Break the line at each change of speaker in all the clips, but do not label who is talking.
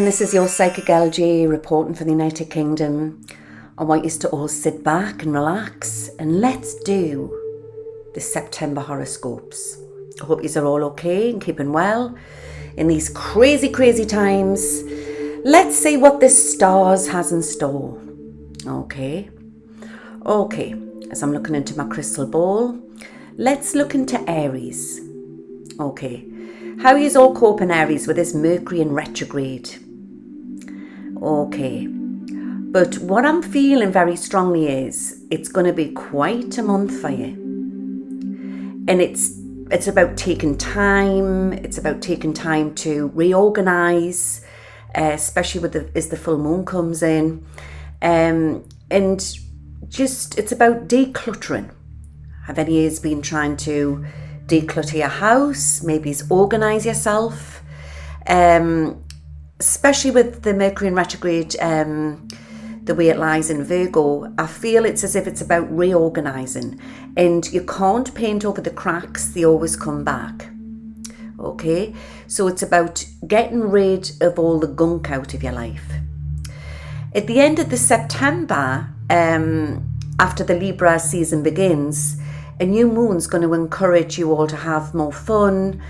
this is your Psychic LG reporting for the United Kingdom. I want you to all sit back and relax and let's do the September horoscopes. I hope you are all okay and keeping well in these crazy times. Let's see what the stars has in store. Okay, as I'm looking into my crystal ball, let's look into Aries. Okay, how are you all coping, Aries, with this Mercury in retrograde? Okay, but what I'm feeling very strongly is it's going to be quite a month for you. And it's about taking time. It's about taking time to reorganize, especially as the full moon comes in. And just, it's about decluttering. Have any of you been trying to declutter your house? Maybe organize yourself. Especially with the Mercury in retrograde, the way it lies in Virgo, I feel it's as if it's about reorganizing, and you can't paint over the cracks, they always come back. Okay, so it's about getting rid of all the gunk out of your life. At the end of the September, after the Libra season begins, a new moon's going to encourage you all to have more fun.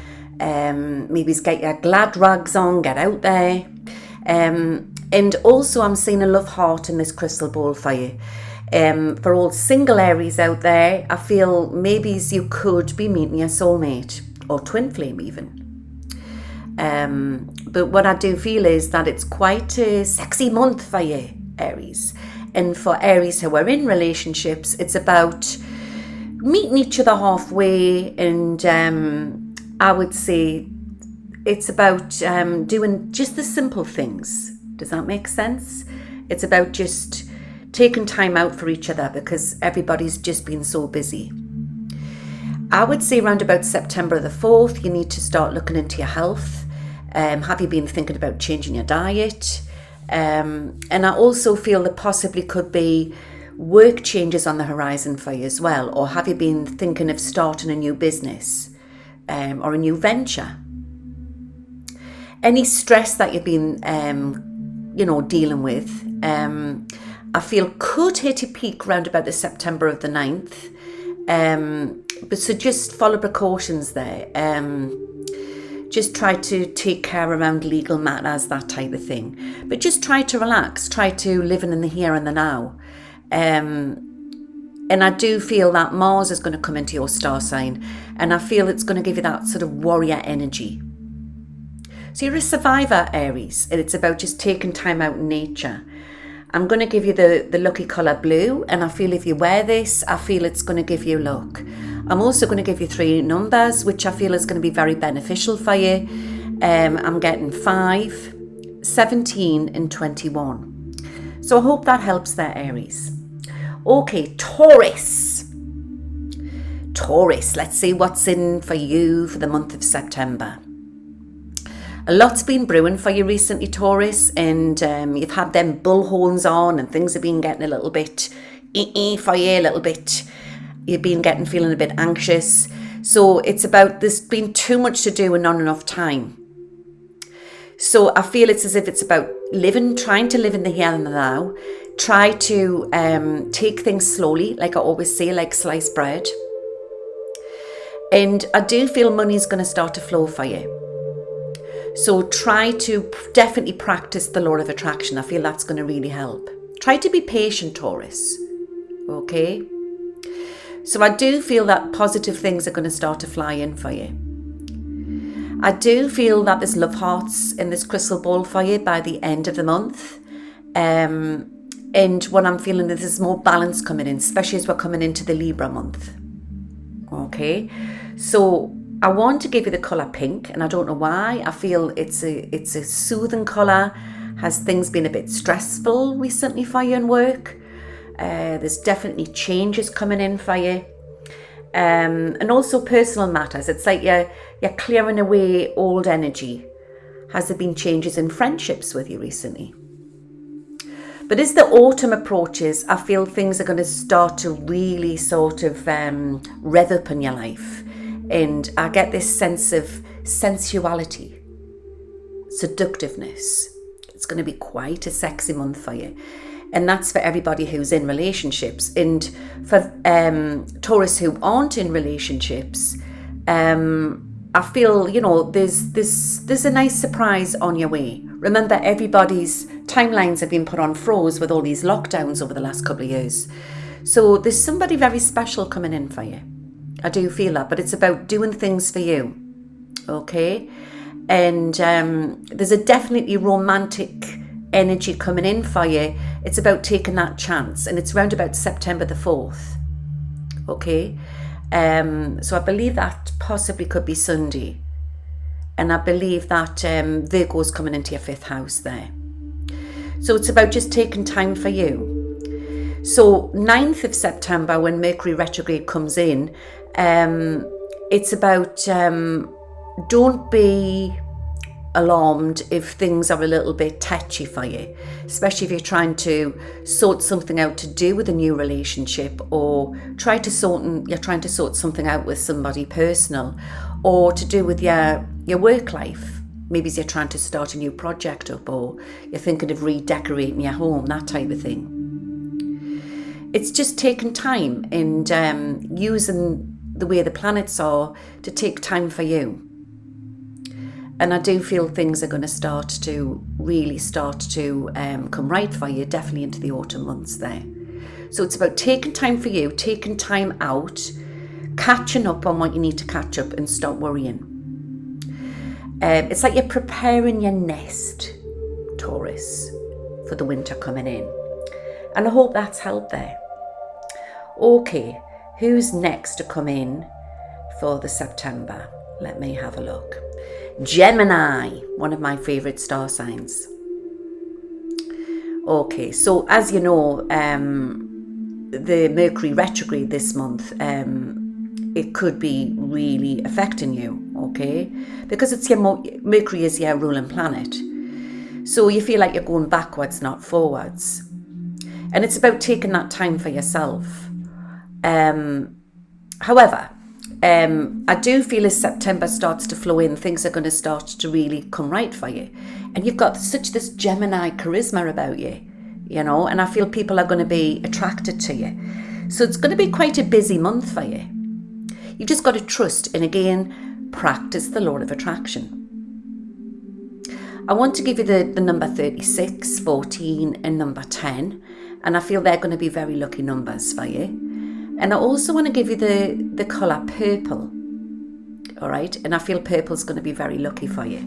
Maybe get your glad rags on, get out there. And also I'm seeing a love heart in this crystal ball for you. For all single Aries out there, I feel maybe you could be meeting your soulmate or twin flame even. But what I do feel is that it's quite a sexy month for you, Aries. And for Aries who are in relationships, it's about meeting each other halfway, and I would say it's about doing just the simple things. Does that make sense? It's about just taking time out for each other because everybody's just been so busy. I would say around about September the 4th, you need to start looking into your health. Have you been thinking about changing your diet? And I also feel there possibly could be work changes on the horizon for you as well. Or have you been thinking of starting a new business or a new venture? Any stress that you've been dealing with, I feel could hit a peak around about the September of the 9th. But so just follow precautions there. Just try to take care around legal matters, that type of thing. But just try to relax, try to live in the here and the now. And I do feel that Mars is going to come into your star sign, and I feel it's going to give you that sort of warrior energy. So you're a survivor, Aries, and it's about just taking time out in nature. I'm going to give you the lucky colour blue, and I feel if you wear this, I feel it's going to give you luck. I'm also going to give you 3 numbers, which I feel is going to be very beneficial for you. I'm getting 5, 17 and 21. So I hope that helps there, Aries. Okay, Taurus. Let's see what's in for you for the month of September. A lot's been brewing for you recently, Taurus, and you've had them bullhorns on and things have been getting a little bit for you, a little bit. You've been feeling a bit anxious. So it's about, there's been too much to do and not enough time. So I feel it's as if it's about trying to live in the here and the now. Try to take things slowly, like I always say, like sliced bread. And I do feel money's going to start to flow for you. So try to definitely practice the law of attraction. I feel that's going to really help. Try to be patient, Taurus. Okay? So I do feel that positive things are going to start to fly in for you. I do feel that there's love hearts in this crystal ball for you by the end of the month. And what I'm feeling is there's more balance coming in, especially as we're coming into the Libra month. Okay? So I want to give you the colour pink, and I don't know why. I feel it's a soothing colour. Has things been a bit stressful recently for you in work? There's definitely changes coming in for you. And also personal matters. It's like you're clearing away old energy. Has there been changes in friendships with you recently? But as the autumn approaches, I feel things are going to start to really sort of rev up in your life. And I get this sense of sensuality, seductiveness. It's going to be quite a sexy month for you. And that's for everybody who's in relationships. And for Taurus who aren't in relationships, I feel, you know, there's a nice surprise on your way. Remember, everybody's timelines have been put on froze with all these lockdowns over the last couple of years. So there's somebody very special coming in for you. I do feel that, but it's about doing things for you. Okay? And there's a definitely romantic energy coming in for you. It's about taking that chance, and it's around about September the 4th. Okay? So I believe that possibly could be Sunday. And I believe that Virgo's coming into your 5th house there. So it's about just taking time for you. So 9th of September, when Mercury retrograde comes in, it's about don't be alarmed if things are a little bit touchy for you, especially if you're trying to sort something out to do with a new relationship, or you're trying to sort something out with somebody personal, or to do with your work life. Maybe you're trying to start a new project up, or you're thinking of redecorating your home, that type of thing. It's just taking time and using the way the planets are to take time for you. And I do feel things are going to really start to come right for you, definitely into the autumn months there. So it's about taking time for you, taking time out, catching up on what you need to catch up, and stop worrying. It's like you're preparing your nest, Taurus, for the winter coming in. And I hope that's helped there. Okay, who's next to come in for the September? Let me have a look. Gemini, one of my favourite star signs. Okay, so as you know, the Mercury retrograde this month, it could be really affecting you, okay? Because it's Mercury is your ruling planet. So you feel like you're going backwards, not forwards. And it's about taking that time for yourself. However, I do feel as September starts to flow in, things are going to start to really come right for you. And you've got this Gemini charisma about you, you know, and I feel people are going to be attracted to you. So it's going to be quite a busy month for you. You've just got to trust and, again, practice the law of attraction. I want to give you the number 36, 14 and number 10. And I feel they're going to be very lucky numbers for you. And I also want to give you the colour purple, all right? And I feel purple's going to be very lucky for you,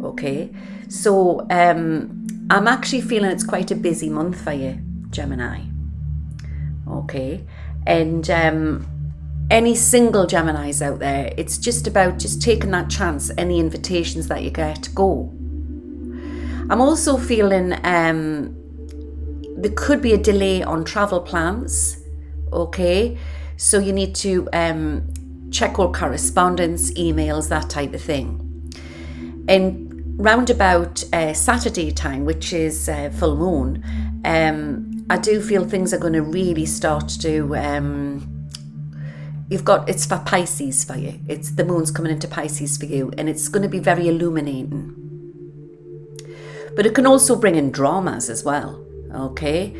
okay? So I'm actually feeling it's quite a busy month for you, Gemini, okay? And any single Geminis out there, it's just about just taking that chance. Any invitations that you get, go. I'm also feeling there could be a delay on travel plans. Okay, so you need to check all correspondence, emails, that type of thing. And round about Saturday time, which is full moon, I do feel things are going to really start to. It's for Pisces for you. It's the moon's coming into Pisces for you, and it's going to be very illuminating. But it can also bring in dramas as well. Okay.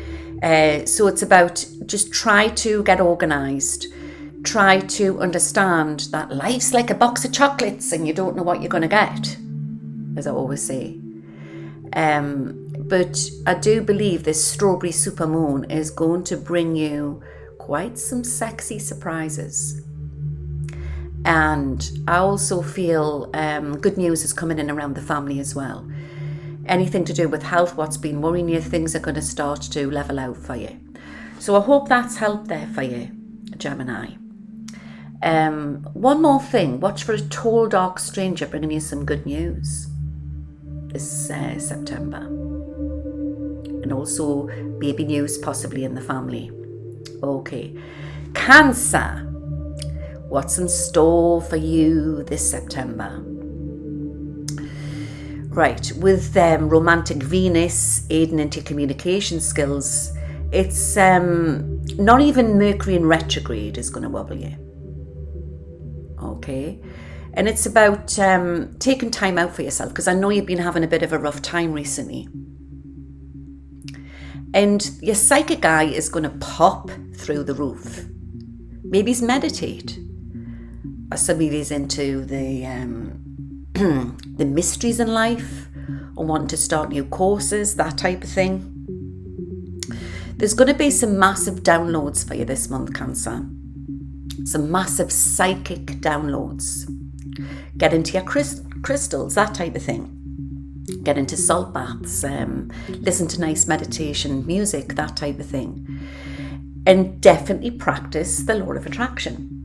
So it's about just try to get organised, try to understand that life's like a box of chocolates and you don't know what you're going to get, as I always say. But I do believe this strawberry supermoon is going to bring you quite some sexy surprises. And I also feel good news is coming in around the family as well. Anything to do with health, what's been worrying you, things are going to start to level out for you. So I hope that's helped there for you, Gemini. One more thing, watch for a tall, dark stranger bringing you some good news this September. And also baby news possibly in the family. Okay. Cancer, what's in store for you this September? Right, with romantic Venus aiding into communication skills, it's not even Mercury in retrograde is going to wobble you. Okay, And it's about taking time out for yourself, because I know you've been having a bit of a rough time recently. And your psychic eye is going to pop through the roof. Maybe it's meditate. Or somebody is into the the mysteries in life, or wanting to start new courses, that type of thing. There's going to be some massive downloads for you this month, Cancer. Some massive psychic downloads. Get into your crystals, that type of thing. Get into salt baths, listen to nice meditation music, that type of thing. And definitely practice the law of attraction.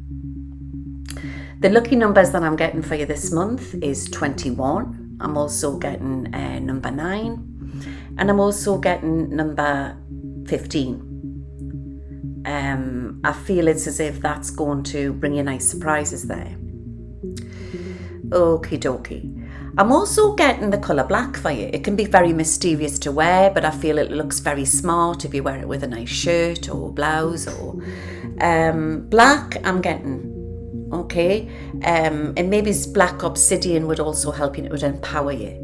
The lucky numbers that I'm getting for you this month is 21. I'm also getting number 9. And I'm also getting number 15. I feel it's as if that's going to bring you nice surprises there. Okie dokie. I'm also getting the colour black for you. It can be very mysterious to wear, but I feel it looks very smart if you wear it with a nice shirt or blouse or black I'm getting. Okay. And maybe black obsidian would also help you. It would empower you.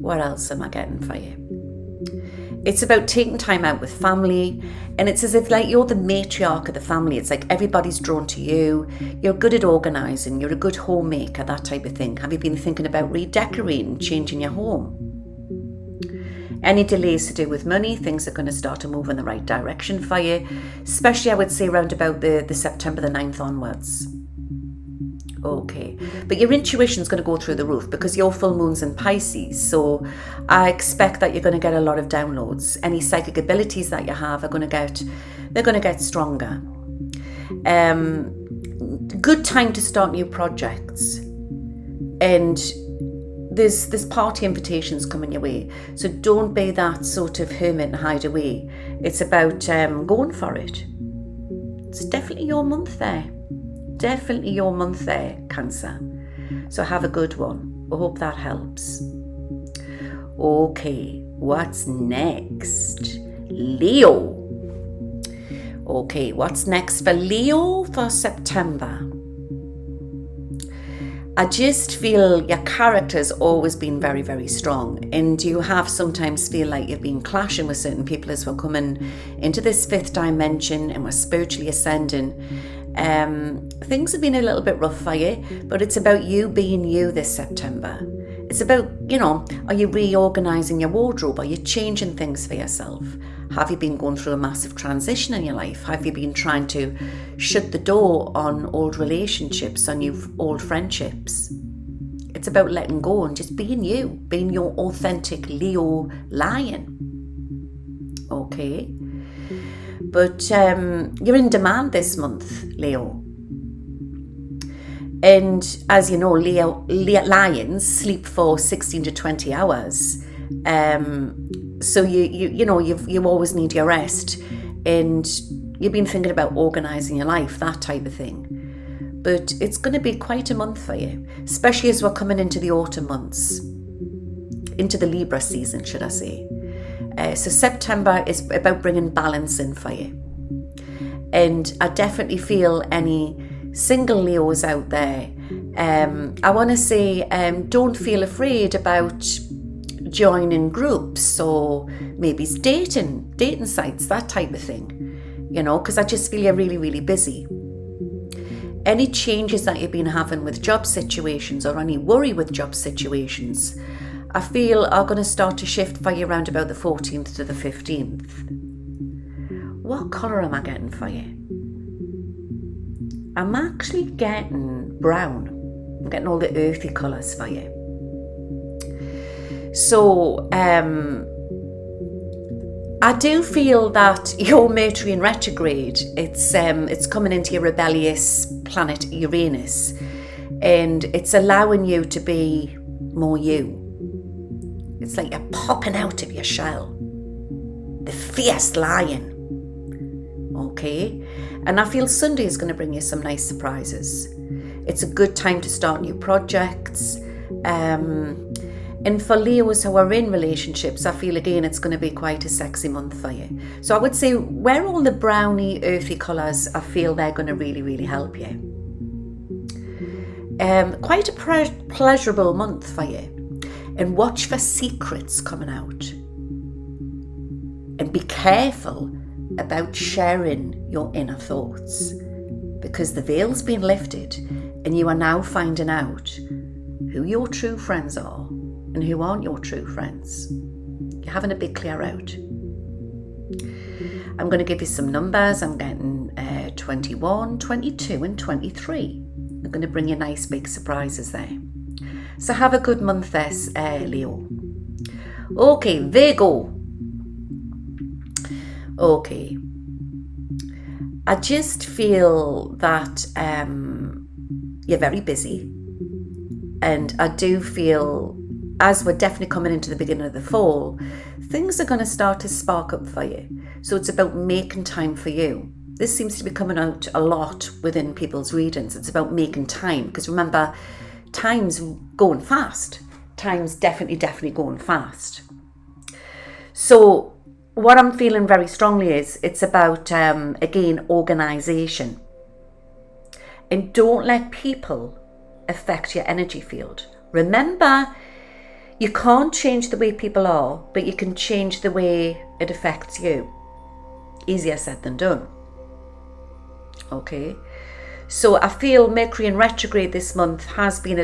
What else am I getting for you? It's about taking time out with family, and it's as if like you're the matriarch of the family. It's like everybody's drawn to you. You're good at organising. You're a good homemaker, that type of thing. Have you been thinking about redecorating, changing your home? Any delays to do with money, things are going to start to move in the right direction for you, especially I would say around about the September the 9th onwards. Okay, but your intuition's going to go through the roof because your full moon's in Pisces, so I expect that you're going to get a lot of downloads. Any psychic abilities that you have they're going to get stronger. Good time to start new projects, and there's party invitations coming your way, so don't be that sort of hermit and hide away. It's about going for it. It's definitely your month there. Definitely your month there, Cancer. So have a good one. I hope that helps. Okay, what's next? Leo. Okay, what's next for Leo for September? I just feel your character's always been very, very strong, and you have sometimes feel like you've been clashing with certain people as we're coming into this 5th dimension and we're spiritually ascending. Things have been a little bit rough for you, but it's about you being you this September. It's about, are you reorganising your wardrobe? Are you changing things for yourself? Have you been going through a massive transition in your life? Have you been trying to shut the door on old relationships, on old friendships? It's about letting go and just being you, being your authentic Leo lion. Okay. But you're in demand this month, Leo. And as you know, lions sleep for 16 to 20 hours. So you always need your rest, and you've been thinking about organising your life, that type of thing. But it's going to be quite a month for you, especially as we're coming into the autumn months, into the Libra season, should I say. So September is about bringing balance in for you. And I definitely feel any single Leos out there, I want to say don't feel afraid about joining groups or maybe it's dating sites, that type of thing, because I just feel you're really, really busy. Any changes that you've been having with job situations or any worry with job situations, I feel are going to start to shift for you around about the 14th to the 15th. What colour am I getting for you? I'm actually getting brown. I'm getting all the earthy colours for you. So, I do feel that your Mercury in retrograde, it's coming into your rebellious planet Uranus, and it's allowing you to be more you. It's like you're popping out of your shell. The fierce lion. Okay? And I feel Sunday is going to bring you some nice surprises. It's a good time to start new projects. And for Leos who are in relationships, I feel again it's going to be quite a sexy month for you. So I would say wear all the browny, earthy colours. I feel they're going to really, really help you. quite a pleasurable month for you. And watch for secrets coming out. And be careful about sharing your inner thoughts, because the veil's been lifted and you are now finding out who your true friends are and who aren't your true friends. You're having a big clear out. I'm going to give you some numbers. I'm getting 21, 22 and 23. I'm going to bring you nice big surprises there. So have a good month there, Leo. Okay, Virgo. Okay. I just feel that you're very busy. And I do feel, as we're definitely coming into the beginning of the fall, things are going to start to spark up for you. So it's about making time for you. This seems to be coming out a lot within people's readings. It's about making time, because remember, time's going fast. Time's definitely going fast. So what I'm feeling very strongly is it's about, again, organisation. And don't let people affect your energy field. Remember, you can't change the way people are, but you can change the way it affects you. Easier said than done. Okay. So I feel Mercury in retrograde this month has been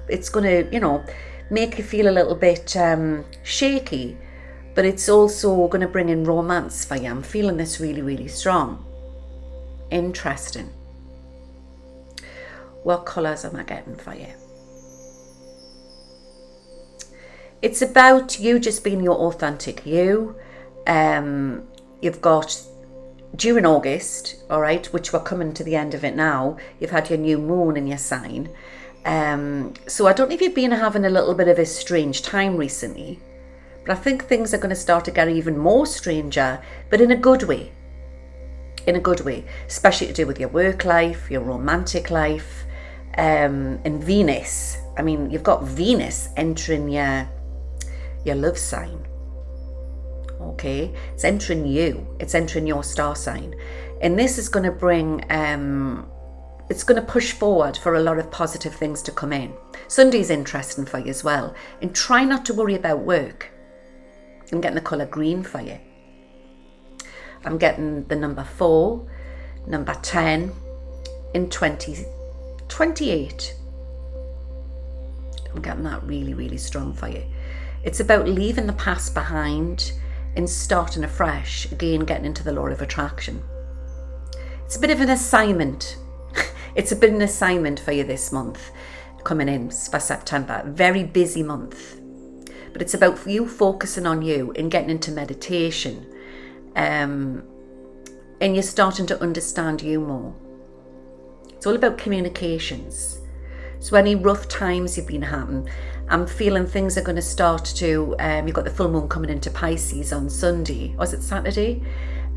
it's going to, make you feel a little bit shaky, but it's also going to bring in romance for you. I'm feeling this really strong. Interesting. What colours am I getting for you? It's about you just being your authentic you. You've got, during August, all right, which we're coming to the end of it now, you've had your new moon in your sign. So I don't know if you've been having a little bit of a strange time recently, but I think things are going to start to get even more stranger, but in a good way. In a good way, especially to do with your work life, your romantic life, and Venus. I mean, you've got Venus entering your love sign. Okay, it's entering you, it's entering your star sign, and this is going to bring it's going to push forward for a lot of positive things to come in. Sunday's interesting for you as well, and try not to worry about work. I'm getting the colour green for you. I'm getting the number 4, number 10 and 28. I'm getting that really strong for you. It's about leaving the past behind and starting afresh, again getting into the law of attraction. It's a bit of an assignment. It's a bit of an assignment for you this month, coming in for September. Very busy month. But it's about you focusing on you and getting into meditation. And you're starting to understand you more. It's all about communications. So any rough times you've been having, I'm feeling things are going to start to, you've got the full moon coming into Pisces on Sunday, or is it Saturday?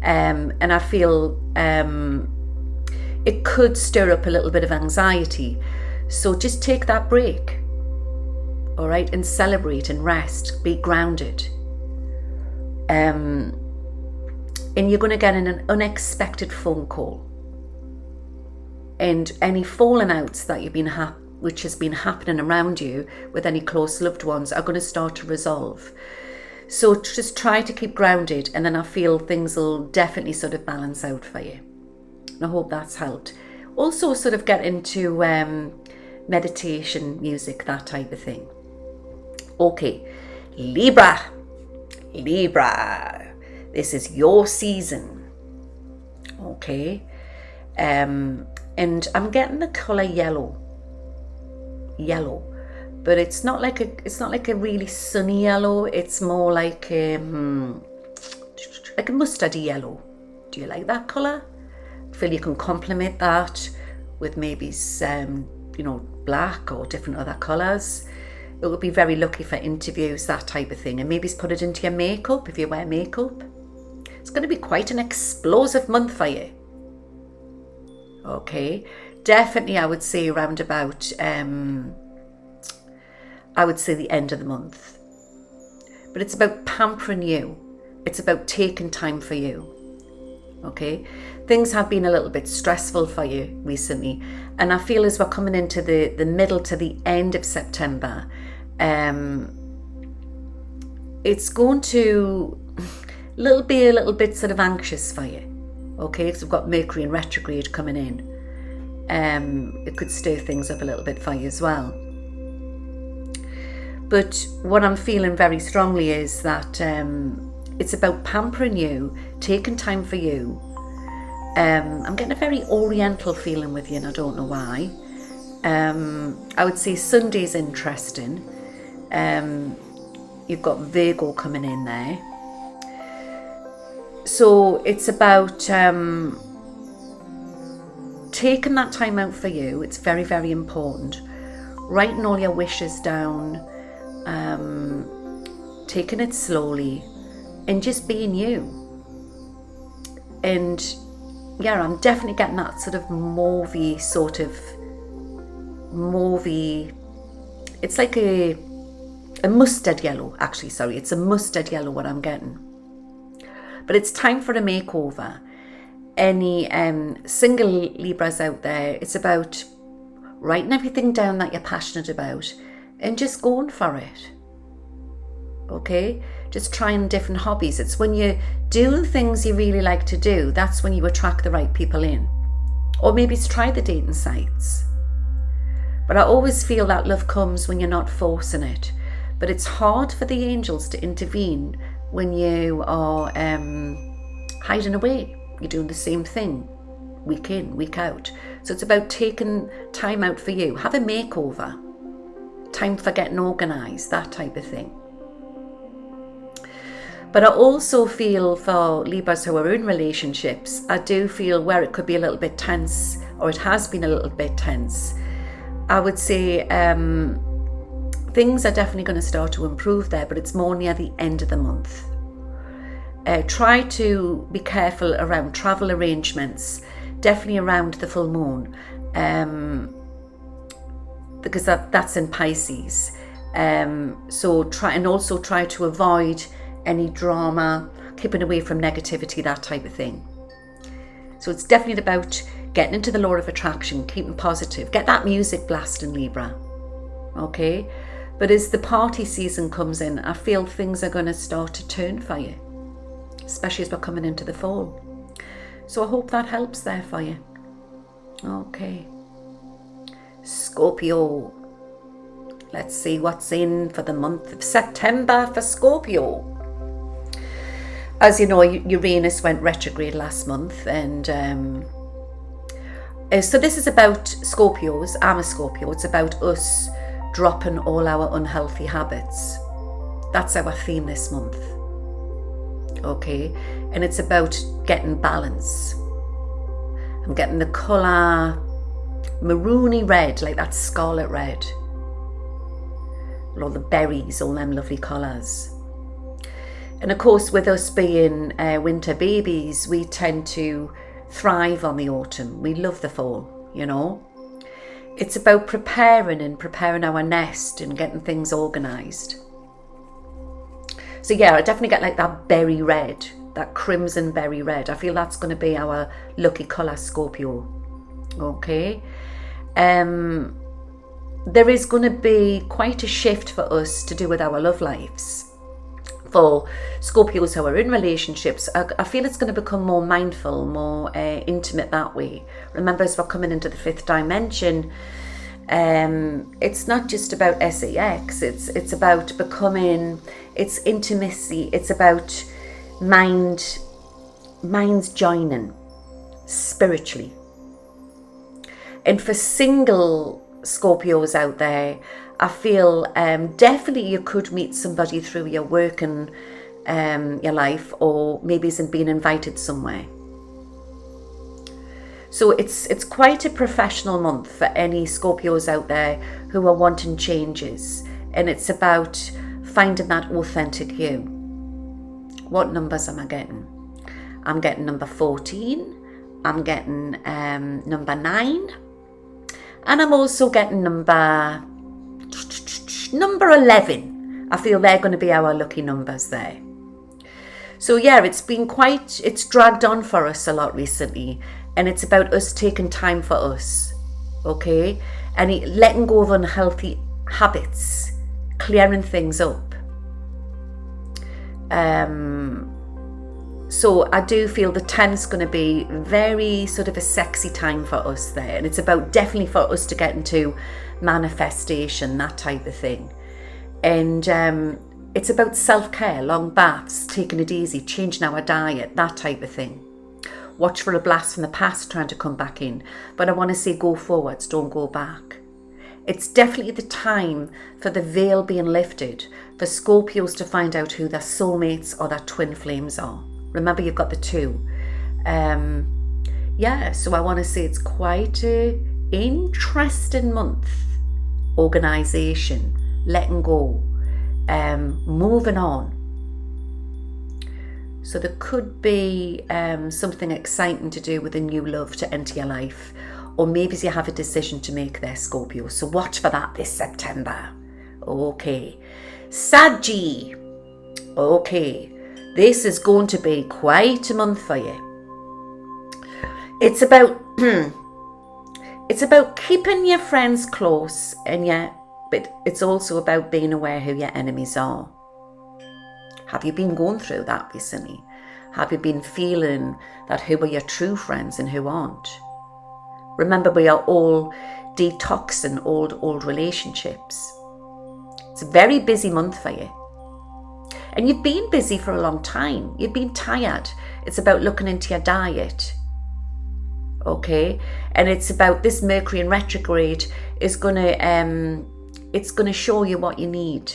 And I feel it could stir up a little bit of anxiety. So just take that break, all right, and celebrate and rest, be grounded. And you're going to get an unexpected phone call. And any falling outs that you've been which has been happening around you with any close loved ones are going to start to resolve. So just try to keep grounded, and then I feel things will definitely sort of balance out for you. And I hope that's helped. Also sort of get into meditation, music, that type of thing. Okay, Libra. This is your season. Okay. And I'm getting the colour yellow, but it's not like a really sunny yellow. It's more like a mustardy yellow. Do you like that colour? I feel you can complement that with maybe some, black or different other colours. It would be very lucky for interviews, that type of thing, and maybe put it into your makeup if you wear makeup. It's going to be quite an explosive month for you. Okay, definitely I would say around about, I would say the end of the month. But it's about pampering you. It's about taking time for you. okay? Things have been a little bit stressful for you recently, and I feel as we're coming into the middle to the end of September, it's going to be a little bit sort of anxious for you, okay? Because we've got Mercury in retrograde coming in. It could stir things up a little bit for you as well. But what I'm feeling very strongly is that it's about pampering you, taking time for you. I'm getting a very oriental feeling with you, and I don't know why. I would say Sunday's interesting. You've got Virgo coming in there. So it's about taking that time out for you. It's very, very important. Writing all your wishes down, taking it slowly, and just being you. And yeah, I'm definitely getting that sort of mauvey, it's like a mustard yellow, actually, sorry, it's a mustard yellow what I'm getting. But it's time for a makeover. Any single Libras out there, it's about writing everything down that you're passionate about and just going for it. Okay? Just trying different hobbies. It's when you do things you really like to do, that's when you attract the right people in. Or maybe it's try the dating sites. But I always feel that love comes when you're not forcing it. But it's hard for the angels to intervene when you are hiding away. You're doing the same thing week in, week out. So it's about taking time out for you. Have a makeover. Time for getting organised, that type of thing. But I also feel for Libras who are in relationships, I do feel where it could be a little bit tense, or it has been a little bit tense, I would say things are definitely going to start to improve there, but it's more near the end of the month. Try to be careful around travel arrangements, definitely around the full moon, because that's in Pisces. So try to avoid any drama, keeping away from negativity, that type of thing. So it's definitely about getting into the law of attraction, keeping positive, get that music blasting, Libra, okay? But as the party season comes in, I feel things are going to start to turn for you, especially as we're coming into the fall. So I hope that helps there for you. Okay. Scorpio. Let's see what's in for the month of September for Scorpio. As you know, Uranus went retrograde last month, and so this is about Scorpios. I'm a Scorpio. It's about us dropping all our unhealthy habits. That's our theme this month. Okay, and it's about getting balance. I'm getting the colour maroony red, like that scarlet red. All the berries, all them lovely colours. And of course, with us being winter babies, we tend to thrive on the autumn. We love the fall, you know. It's about preparing our nest and getting things organised. So yeah, I definitely get like that berry red, that crimson berry red. I feel that's going to be our lucky colour, Scorpio. Okay. There is going to be quite a shift for us to do with our love lives. For Scorpios who are in relationships, I feel it's going to become more mindful, more intimate that way. Remember, as we're coming into the fifth dimension, it's not just about sex, it's about becoming, it's intimacy, it's about minds joining spiritually. And for single Scorpios out there, I feel definitely you could meet somebody through your work and your life, or maybe it's being invited somewhere. So it's quite a professional month for any Scorpios out there who are wanting changes, and it's about finding that authentic you. What numbers am I getting? I'm getting number 14, I'm getting number 9, and I'm also getting number 11. I feel they're going to be our lucky numbers there. So yeah, it's dragged on for us a lot recently, and it's about us taking time for us, okay? And letting go of unhealthy habits, clearing things up. So I do feel the 10th's going to be very sort of a sexy time for us there, and it's about definitely for us to get into manifestation, that type of thing. And it's about self-care, long baths, taking it easy, changing our diet, that type of thing. Watch for a blast from the past trying to come back in. But I want to say go forwards, don't go back. It's definitely the time for the veil being lifted, for Scorpios to find out who their soulmates or their twin flames are. Remember, you've got the two. Yeah, so I want to say it's quite an interesting month. Organisation, letting go, moving on. So there could be something exciting to do with a new love to enter your life, or maybe you have a decision to make there, Scorpio. So watch for that this September. Okay. Saggy. Okay. This is going to be quite a month for you. It's about it's about keeping your friends close, but it's also about being aware who your enemies are. Have you been going through that recently? Have you been feeling that who are your true friends and who aren't? Remember, we are all detoxing old relationships. It's a very busy month for you. And you've been busy for a long time. You've been tired. It's about looking into your diet. Okay? And it's about this Mercury in retrograde is it's gonna show you what you need.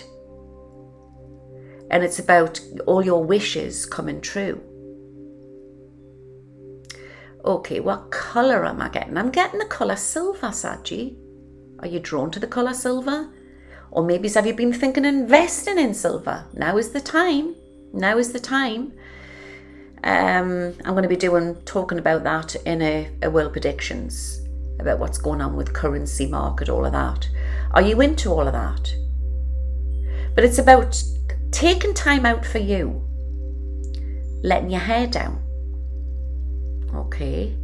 And it's about all your wishes coming true. Okay, what colour am I getting? I'm getting the colour silver, Saggy. Are you drawn to the colour silver? Or maybe have you been thinking of investing in silver? Now is the time. Now is the time. I'm going to be talking about that in a World Predictions, about what's going on with currency market, all of that. Are you into all of that? But it's about taking time out for you, letting your hair down. Okay.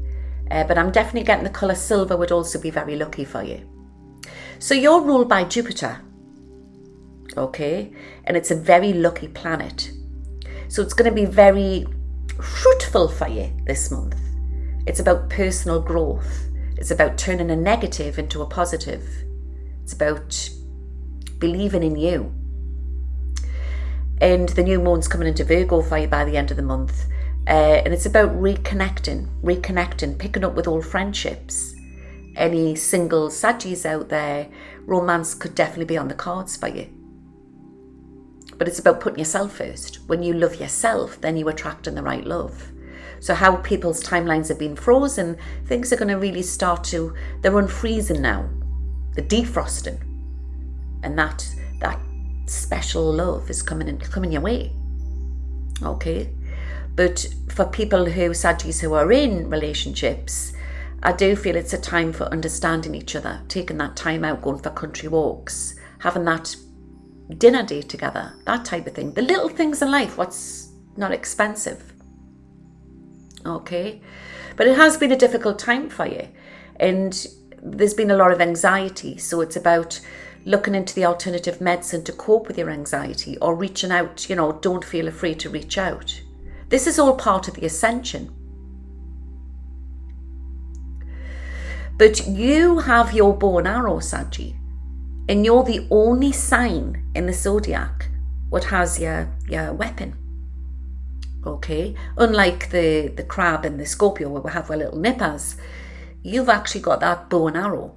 But I'm definitely getting the colour silver would also be very lucky for you. So you're ruled by Jupiter. Okay, and it's a very lucky planet, so it's going to be very fruitful for you this month. It's about personal growth. It's about turning a negative into a positive. It's about believing in you. And the new moon's coming into Virgo for you by the end of the month, and it's about reconnecting, picking up with old friendships. Any single Saggies out there, romance could definitely be on the cards for you. But it's about putting yourself first. When you love yourself, then you attract in the right love. So how people's timelines have been frozen, things are going to really they're unfreezing now. They're defrosting. And that special love is coming your way. Okay? But for people Saggies who are in relationships, I do feel it's a time for understanding each other, taking that time out, going for country walks, having that dinner date together, that type of thing. The little things in life, what's not expensive. Okay? But it has been a difficult time for you. And there's been a lot of anxiety. So it's about looking into the alternative medicine to cope with your anxiety, or reaching out. Don't feel afraid to reach out. This is all part of the ascension. But you have your bow and arrow, Saggy, and you're the only sign in the zodiac what has your weapon. Okay? Unlike the crab and the Scorpio where we have our little nippers, you've actually got that bow and arrow.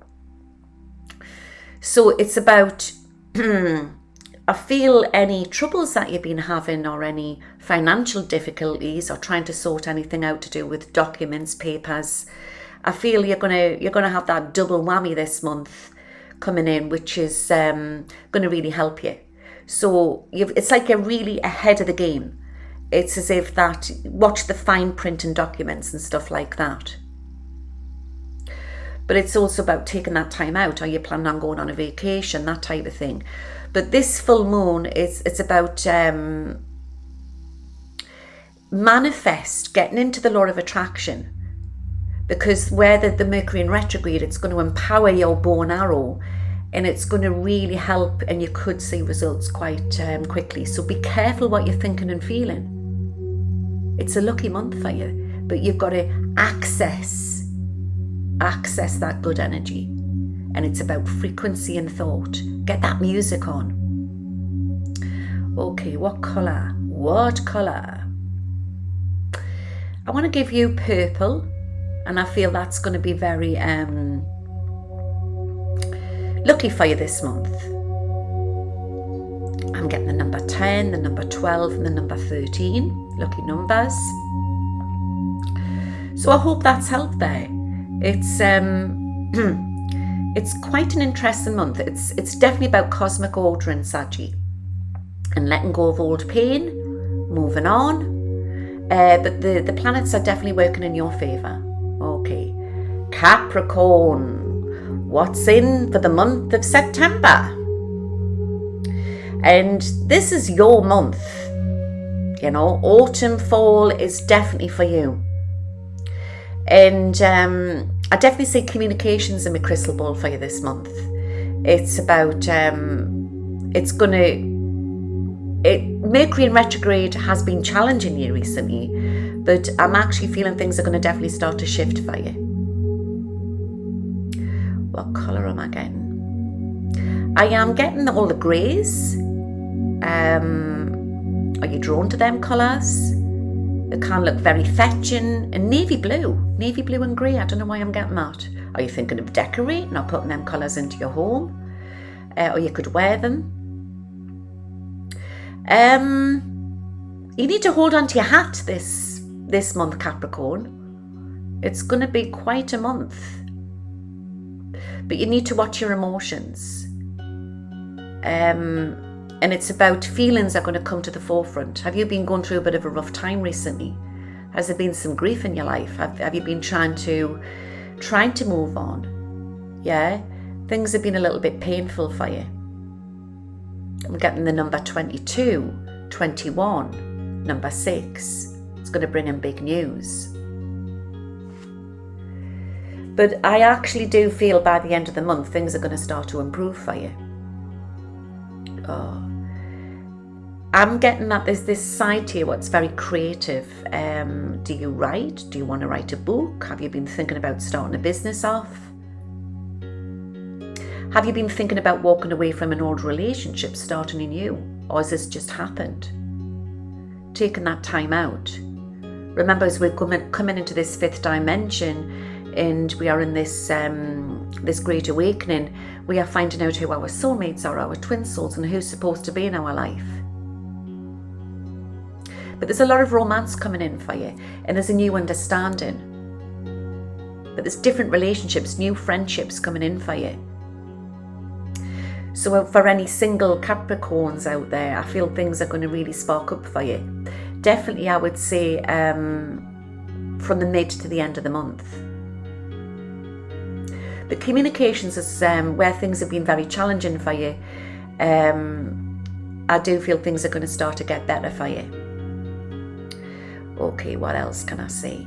So it's about, I feel any troubles that you've been having, or any financial difficulties, or trying to sort anything out to do with documents, papers, I feel you're gonna have that double whammy this month coming in, which is going to really help you. So it's like you're really ahead of the game. It's as if that, watch the fine print in documents and stuff like that. But it's also about taking that time out. Are you planning on going on a vacation, that type of thing? But this full moon it's about manifest getting into the law of attraction, because where the Mercury in retrograde, it's going to empower your bow and arrow, and it's going to really help, and you could see results quite quickly. So be careful what you're thinking and feeling. It's a lucky month for you, but you've got to access that good energy. And it's about frequency and thought. Get that music on. Okay, what colour? What colour? I want to give you purple, and I feel that's going to be very lucky for you this month. I'm getting the number 10, the number 12, and the number 13. Lucky numbers. So I hope that's helped there. It's it's quite an interesting month. It's definitely about cosmic order in Saggy, and letting go of old pain, moving on. But the planets are definitely working in your favour. Okay, Capricorn, what's in for the month of September? And this is your month. You know, autumn, fall is definitely for you. And I definitely see communications in my crystal ball for you this month. It's about, Mercury in retrograde has been challenging you recently, but I'm actually feeling things are going to definitely start to shift for you. What colour am I getting? I am getting all the greys. Are you drawn to them colours? They can look very fetching. And navy blue and grey. I don't know why I'm getting that. Are you thinking of decorating or putting them colours into your home? Or you could wear them. You need to hold on to your hat this month, Capricorn. It's going to be quite a month. But you need to watch your emotions. And it's about feelings are going to come to the forefront. Have you been going through a bit of a rough time recently? Has there been some grief in your life? Have you been trying to move on? Yeah? Things have been a little bit painful for you. I'm getting the number 22, 21, number 6. It's going to bring in big news. But I actually do feel by the end of the month, things are going to start to improve for you. Oh. I'm getting that there's this side to you what's very creative. Do you write? Do you want to write a book? Have you been thinking about starting a business off? Have you been thinking about walking away from an old relationship, starting a new? Or has this just happened? Taking that time out. Remember, as we're coming into this 5th dimension, and we are in this this great awakening, we are finding out who our soulmates are, our twin souls, and who's supposed to be in our life. But there's a lot of romance coming in for you, and there's a new understanding. But there's different relationships, new friendships coming in for you. So for any single Capricorns out there, I feel things are going to really spark up for you. Definitely, I would say from the mid to the end of the month. But communications is where things have been very challenging for you. I do feel things are going to start to get better for you. Okay, what else can I say?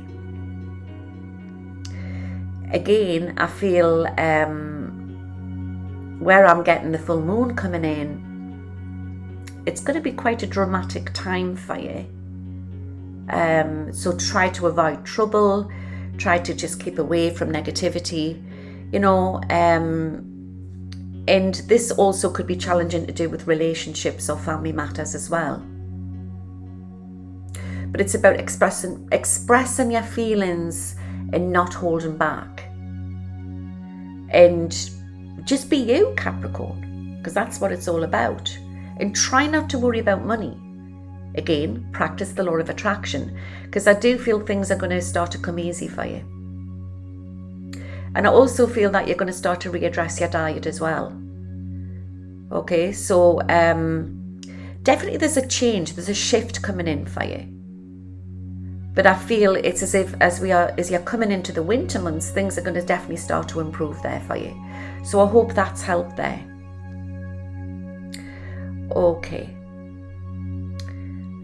Again, I feel where I'm getting the full moon coming in, it's going to be quite a dramatic time for you. So try to avoid trouble, try to just keep away from negativity, you know, and this also could be challenging to do with relationships or family matters as well. But it's about expressing your feelings and not holding back. And just be you, Capricorn, because that's what it's all about. And try not to worry about money. Again, practice the law of attraction, because I do feel things are going to start to come easy for you. And I also feel that you're going to start to readdress your diet as well. Okay, so definitely there's a change, there's a shift coming in for you. But I feel it's as if as you're coming into the winter months, things are going to definitely start to improve there for you. So I hope that's helped there. Okay.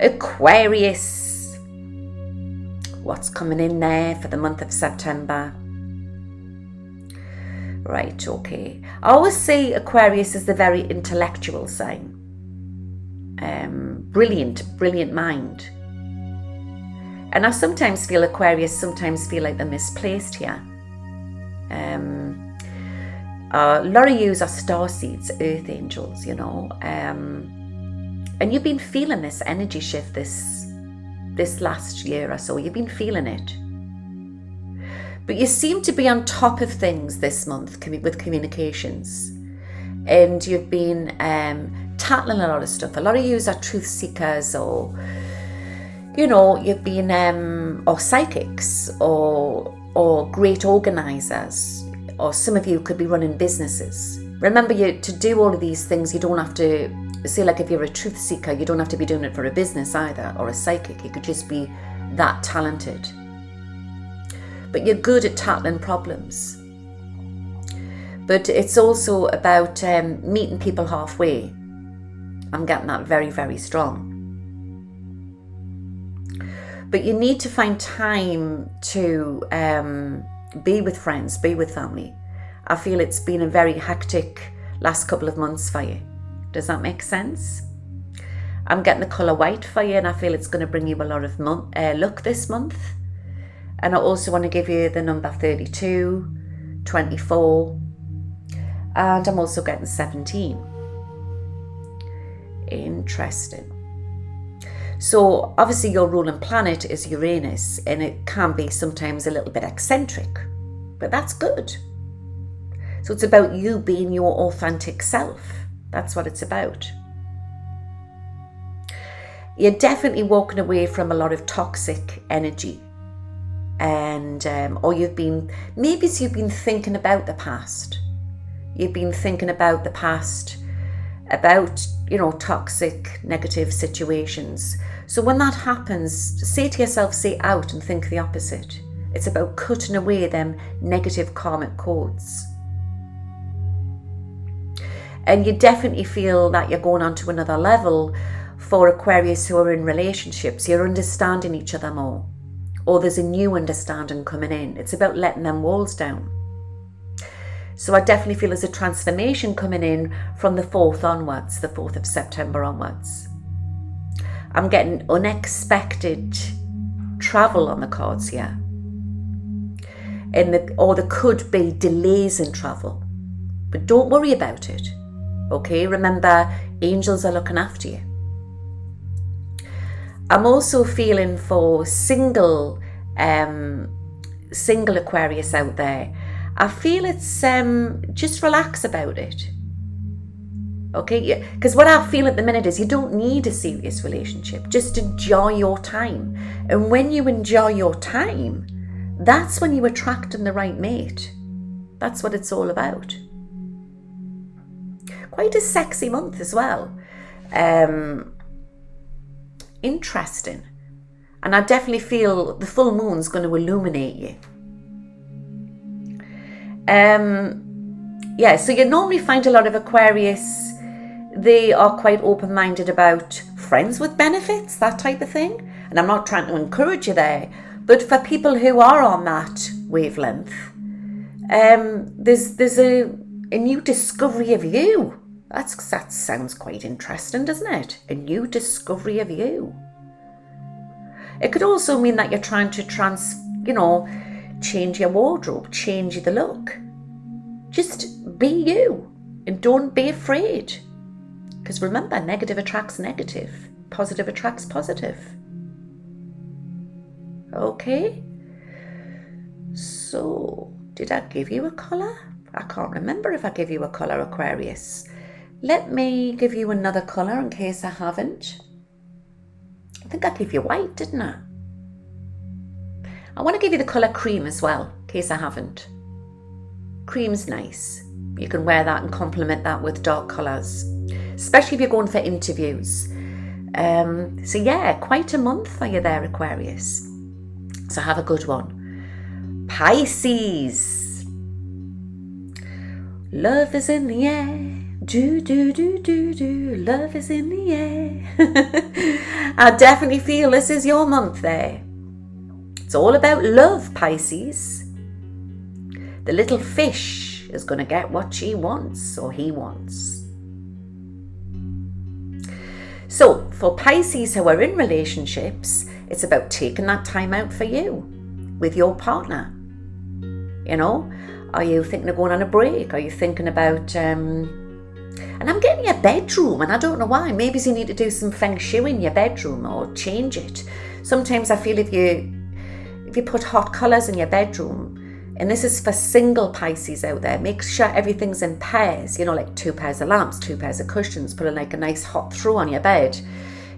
Aquarius. what's coming in there for the month of September. Right, okay. I always say Aquarius is the very intellectual sign. Brilliant mind. And I sometimes feel Aquarius, sometimes feel like they're misplaced here. A lot of yous are starseeds, earth angels, you know. And you've been feeling this energy shift this last year or so. You've been feeling it. But you seem to be on top of things this month with communications. And you've been tackling a lot of stuff. A lot of yous are truth seekers, or, you know, you've been, or psychics, or great organisers. Or some of you could be running businesses. Remember, to do all of these things, you don't have to, say like if you're a truth seeker, you don't have to be doing it for a business either, or a psychic. You could just be that talented. But you're good at tackling problems. But it's also about meeting people halfway. I'm getting that very, very strong. But you need to find time to be with friends, be with family. I feel it's been a very hectic last couple of months for you. Does that make sense? I'm getting the colour white for you, and I feel it's going to bring you a lot of luck this month. And I also want to give you the number 32, 24, and I'm also getting 17. Interesting. So obviously your ruling planet is Uranus, and it can be sometimes a little bit eccentric, but that's good. So it's about you being your authentic self. That's what it's about. You're definitely walking away from a lot of toxic energy. And or you've been thinking about the past. You've been thinking about the past, about, you know, toxic, negative situations. So when that happens, say to yourself, say out and think the opposite. It's about cutting away them negative karmic codes. And you definitely feel that you're going on to another level for Aquarius who are in relationships. You're understanding each other more. Or there's a new understanding coming in. It's about letting them walls down. So I definitely feel there's a transformation coming in from the 4th onwards, the 4th of September onwards. I'm getting unexpected travel on the cards here. Or there could be delays in travel. But don't worry about it. Okay, remember, angels are looking after you. I'm also feeling for single Aquarius out there. I feel it's just relax about it. Okay, because what I feel at the minute is you don't need a serious relationship. Just enjoy your time. And when you enjoy your time, that's when you attract the right mate. That's what it's all about. Quite a sexy month as well. Interesting. And I definitely feel the full moon's going to illuminate you. Yeah, so you normally find a lot of Aquarius, they are quite open-minded about friends with benefits, that type of thing. And I'm not trying to encourage you there, but for people who are on that wavelength, there's a new discovery of you. That sounds quite interesting, doesn't it? A new discovery of you. It could also mean that you're trying to change your wardrobe, change the look. Just be you and don't be afraid. Because remember, negative attracts negative. Positive attracts positive. Okay. So, did I give you a colour? I can't remember if I gave you a colour, Aquarius. Let me give you another colour in case I haven't. I think I gave you white, didn't I? I want to give you the colour cream as well, in case I haven't. Cream's nice. You can wear that and complement that with dark colours, especially if you're going for interviews. So yeah, quite a month for you there, Aquarius. So have a good one. Pisces. Love is in the air. Do, do, do, do, do. Love is in the air. I definitely feel this is your month there. It's all about love, Pisces. The little fish is going to get what she wants or he wants. So for Pisces who are in relationships, it's about taking that time out for you with your partner. You know, are you thinking of going on a break? Are you thinking about, and I'm getting your bedroom, and I don't know why. Maybe you need to do some feng shui in your bedroom or change it. Sometimes I feel if you put hot colours in your bedroom, and this is for single Pisces out there, make sure everything's in pairs, you know, like 2 pairs of lamps, 2 pairs of cushions, put like a nice hot throw on your bed.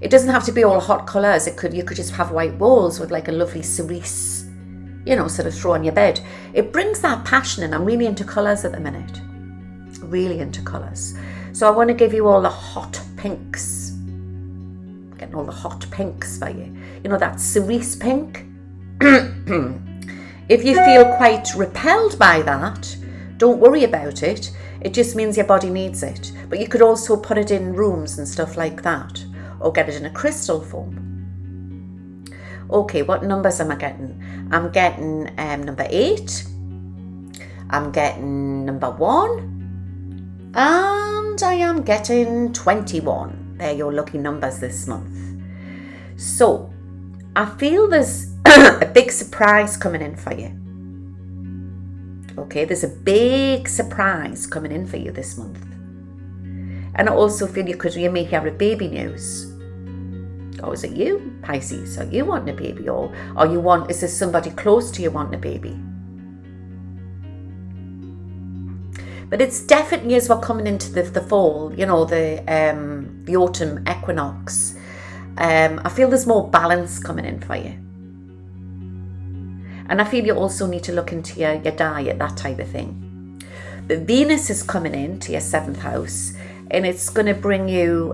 It doesn't have to be all hot colours. You could just have white walls with like a lovely cerise, you know, sort of throw on your bed. It brings that passion in. I'm really into colours at the minute. Really into colours. So I want to give you all the hot pinks. Getting all the hot pinks for you. You know, that cerise pink. If you feel quite repelled by that, don't worry about it. It just means your body needs it. But you could also put it in rooms and stuff like that, or get it in a crystal form. Okay, what numbers am I getting? I'm getting number 8. I'm getting number 1. And I am getting 21. They're your lucky numbers this month. So I feel there's a big surprise coming in for you. Okay, there's a big surprise coming in for you this month. And I also feel you may hear a baby news. Or is it you, Pisces? Are you wanting a baby? Or is there somebody close to you wanting a baby? But it's definitely as we're coming into the fall, you know, the autumn equinox. I feel there's more balance coming in for you. And I feel you also need to look into your diet, that type of thing. But Venus is coming into your 7th house, and it's going to bring you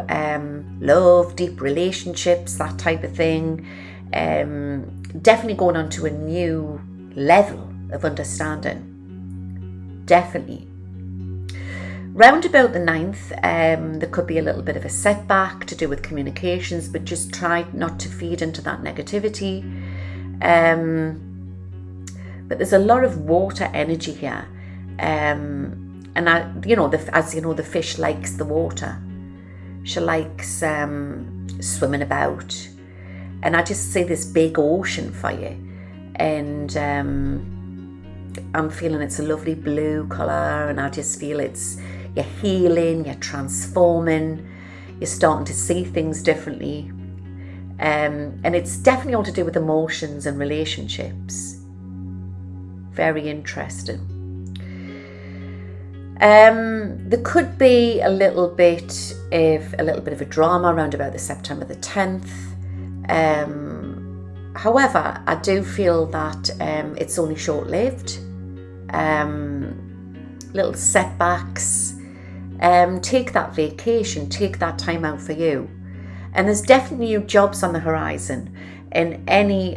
love, deep relationships, that type of thing. Definitely going on to a new level of understanding. Definitely. Round about the 9th, there could be a little bit of a setback to do with communications, but just try not to feed into that negativity. But there's a lot of water energy here. And as you know, the fish likes the water. She likes swimming about. And I just see this big ocean for you. And I'm feeling it's a lovely blue colour, and I just feel you're healing, you're transforming, you're starting to see things differently. And it's definitely all to do with emotions and relationships. Very interesting. There could be a little bit of a drama around about the September the 10th. However, I do feel that it's only short-lived. Little setbacks. Take that vacation, take that time out for you. And there's definitely new jobs on the horizon. And any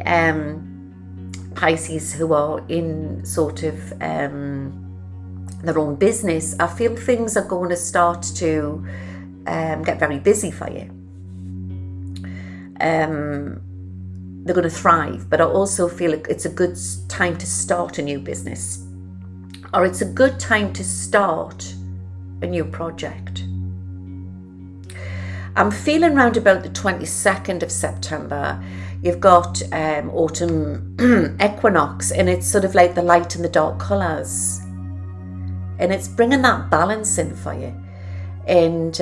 Pisces who are in sort of their own business, I feel things are going to start to get very busy for you. They're going to thrive, but I also feel it's a good time to start a new business, or it's a good time to start a new project. I'm feeling round about the 22nd of September, you've got autumn equinox, and it's sort of like the light and the dark colours. And it's bringing that balance in for you. And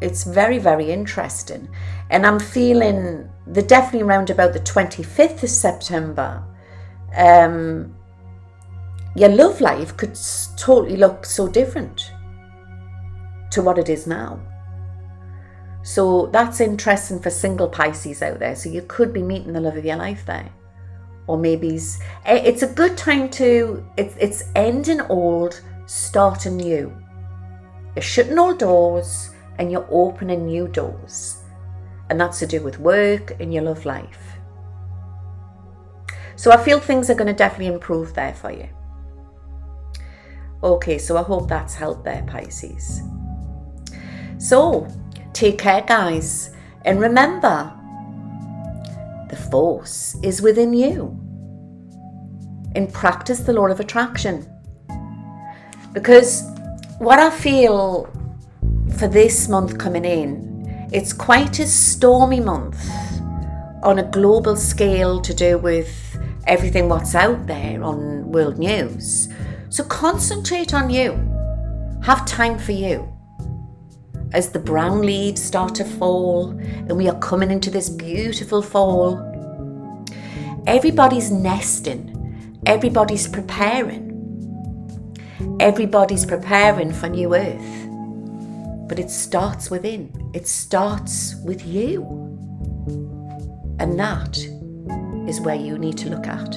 it's very, very interesting. And I'm feeling definitely around about the 25th of September, your love life could totally look so different to what it is now. So that's interesting for single Pisces out there. So you could be meeting the love of your life there. Or maybe it's a good time it's ending old, starting new. You're shutting old doors and you're opening new doors. And that's to do with work and your love life. So I feel things are going to definitely improve there for you. Okay, so I hope that's helped there, Pisces. So, take care, guys. And remember, the force is within you. And practice the law of attraction. Because what I feel for this month coming in, it's quite a stormy month on a global scale to do with everything what's out there on world news. So concentrate on you. Have time for you. As the brown leaves start to fall and we are coming into this beautiful fall, everybody's nesting. Everybody's preparing. Everybody's preparing for new earth. But it starts within. It starts with you. And that is where you need to look at.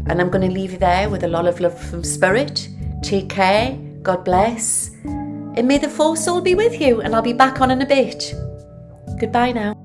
And I'm going to leave you there with a lot of love from Spirit. Take care. God bless. And may the force all be with you. And I'll be back on in a bit. Goodbye now.